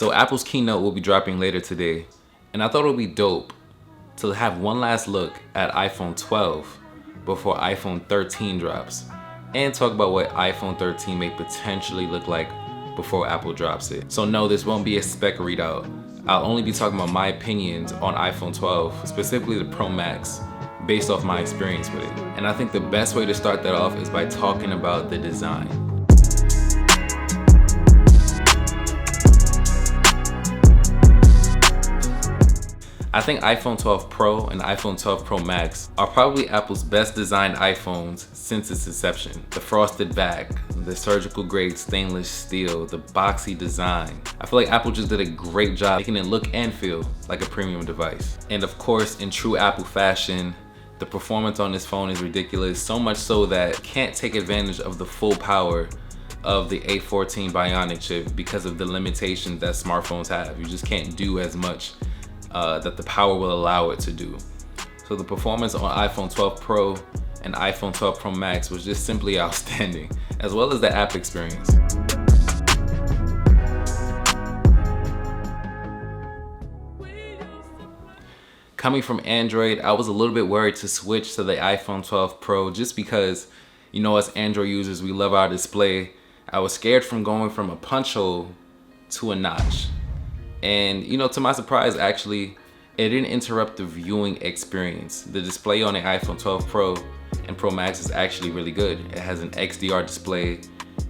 So Apple's Keynote will be dropping later today, and I thought it would be dope to have one last look at iPhone 12 before iPhone 13 drops, and talk about what iPhone 13 may potentially look like before Apple drops it. So no, this won't be a spec readout. I'll only be talking about my opinions on iPhone 12, specifically the Pro Max, based off my experience with it. And I think the best way to start that off is by talking about the design. I think iPhone 12 Pro and iPhone 12 Pro Max are probably Apple's best designed iPhones since its inception. The frosted back, the surgical grade stainless steel, the boxy design. I feel like Apple just did a great job making it look and feel like a premium device. And of course, in true Apple fashion, the performance on this phone is ridiculous, so much so that it can't take advantage of the full power of the A14 Bionic chip because of the limitations that smartphones have. You just can't do as much that the power will allow it to do. So the performance on iPhone 12 Pro and iPhone 12 Pro Max was just simply outstanding, as well as the app experience. Coming from Android, I was a little bit worried to switch to the iPhone 12 Pro just because, you know, as Android users, we love our display. I was scared from going from a punch hole to a notch. And you know, to my surprise, actually, it didn't interrupt the viewing experience. The display on the iPhone 12 Pro and Pro Max is actually really good. It has an XDR display,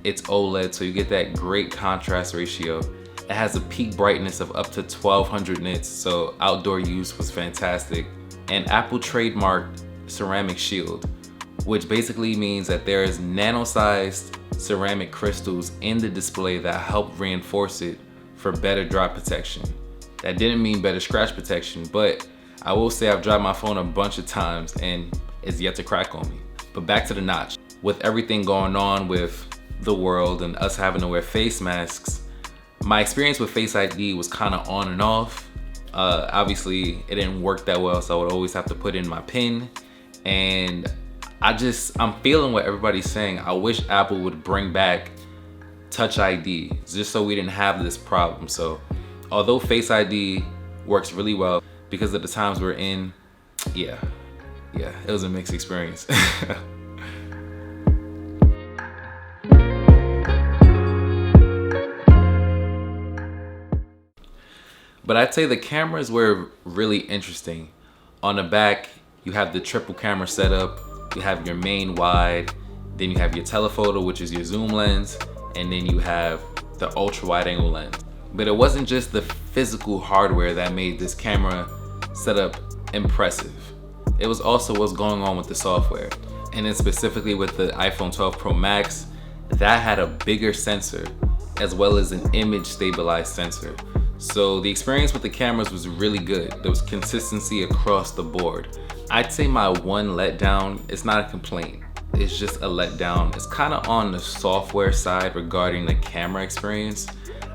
it's OLED, so you get that great contrast ratio. It has a peak brightness of up to 1200 nits, so outdoor use was fantastic. And Apple trademarked Ceramic Shield, which basically means that there is nano-sized ceramic crystals in the display that help reinforce it for better drop protection. That didn't mean better scratch protection, but I will say I've dropped my phone a bunch of times and it's yet to crack on me. But back to the notch. With everything going on with the world and us having to wear face masks, my experience with Face ID was kind of on and off. Obviously, it didn't work that well, so I would always have to put in my PIN. And I'm feeling what everybody's saying. I wish Apple would bring back Touch ID, just so we didn't have this problem. So although Face ID works really well, because of the times we're in, yeah, it was a mixed experience. But I'd say the cameras were really interesting. On the back, you have the triple camera setup, you have your main wide, then you have your telephoto, which is your zoom lens, and then you have the ultra wide angle lens. But it wasn't just the physical hardware that made this camera setup impressive. It was also what's going on with the software. And then specifically with the iPhone 12 Pro Max, that had a bigger sensor as well as an image stabilized sensor. So the experience with the cameras was really good. There was consistency across the board. I'd say my one letdown, it's not a complaint, it's just a letdown. It's kind of on the software side regarding the camera experience.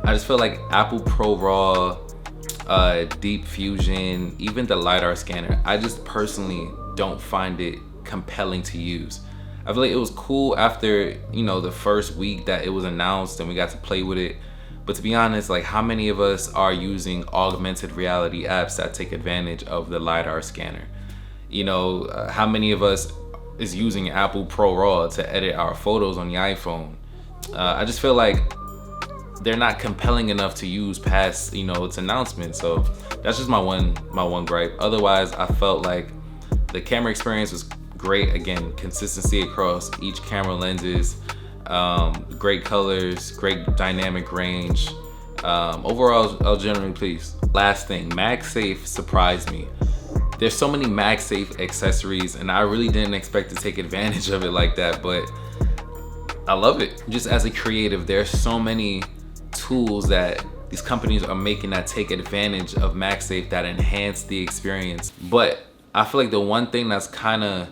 I just feel like Apple ProRAW, Deep Fusion, even the LiDAR scanner, I just personally don't find it compelling to use. I feel like it was cool after, you know, the first week that it was announced and we got to play with it. But to be honest, like, how many of us are using augmented reality apps that take advantage of the LiDAR scanner? You know, how many of us is using Apple ProRAW to edit our photos on the iPhone? I just feel like they're not compelling enough to use past, you know, its announcement. So that's just my one gripe. Otherwise, I felt like the camera experience was great. Again, consistency across each camera lenses, great colors, great dynamic range. Overall, I was generally pleased. Last thing, MagSafe surprised me. There's so many MagSafe accessories and I really didn't expect to take advantage of it like that, but I love it. Just as a creative, there's so many tools that these companies are making that take advantage of MagSafe that enhance the experience. But I feel like the one thing that's kind of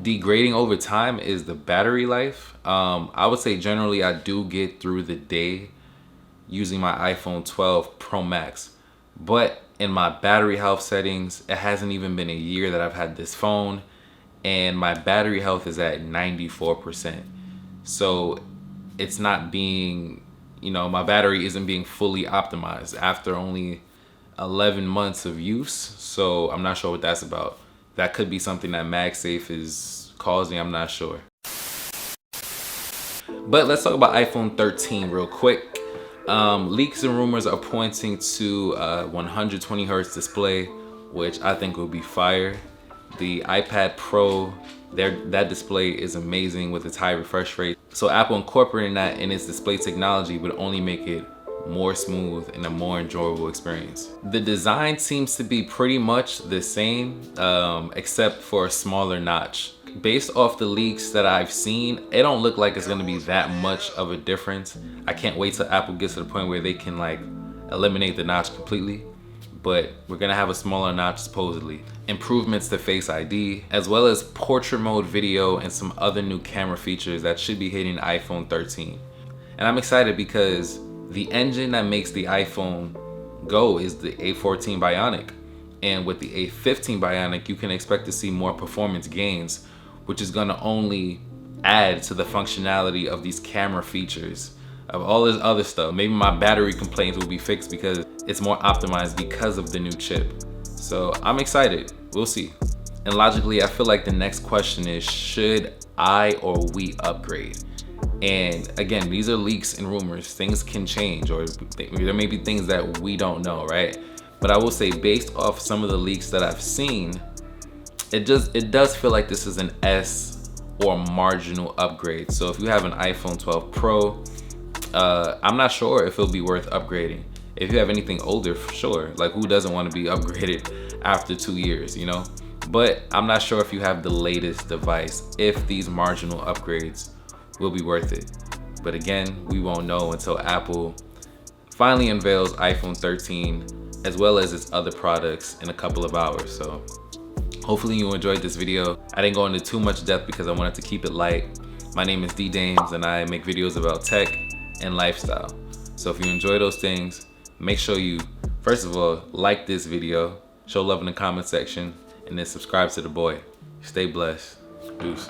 degrading over time is the battery life. I would say generally I do get through the day using my iPhone 12 Pro Max, but in my battery health settings, it hasn't even been a year that I've had this phone and my battery health is at 94%. So it's not being you know, my battery isn't being fully optimized after only 11 months of use. So I'm not sure what that's about. That could be something that MagSafe is causing, I'm not sure. But let's talk about iPhone 13 real quick. Leaks and rumors are pointing to 120 hertz display, which I think will be fire. The iPad Pro, that display is amazing with its high refresh rate. So Apple incorporating that in its display technology would only make it more smooth and a more enjoyable experience. The design seems to be pretty much the same, except for a smaller notch. Based off the leaks that I've seen, it don't look like it's gonna be that much of a difference. I can't wait till Apple gets to the point where they can like eliminate the notch completely. But we're gonna have a smaller notch supposedly. Improvements to Face ID, as well as portrait mode video and some other new camera features that should be hitting iPhone 13. And I'm excited because the engine that makes the iPhone go is the A14 Bionic. And with the A15 Bionic, you can expect to see more performance gains, which is gonna only add to the functionality of these camera features, of all this other stuff. Maybe my battery complaints will be fixed because it's more optimized because of the new chip. So I'm excited, we'll see. And logically, I feel like the next question is, should I or we upgrade? And again, these are leaks and rumors. Things can change, or there may be things that we don't know, right? But I will say, based off some of the leaks that I've seen, it does feel like this is an S or marginal upgrade. So if you have an iPhone 12 Pro, I'm not sure if it'll be worth upgrading. If you have anything older, for sure. Like, who doesn't want to be upgraded after 2 years, you know? But I'm not sure if you have the latest device, if these marginal upgrades will be worth it. But again, we won't know until Apple finally unveils iPhone 13, as well as its other products, in a couple of hours. So hopefully you enjoyed this video. I didn't go into too much depth because I wanted to keep it light. My name is D Dames and I make videos about tech and lifestyle. So if you enjoy those things, make sure you, first of all, like this video, show love in the comment section, and then subscribe to the boy. Stay blessed. Deuce.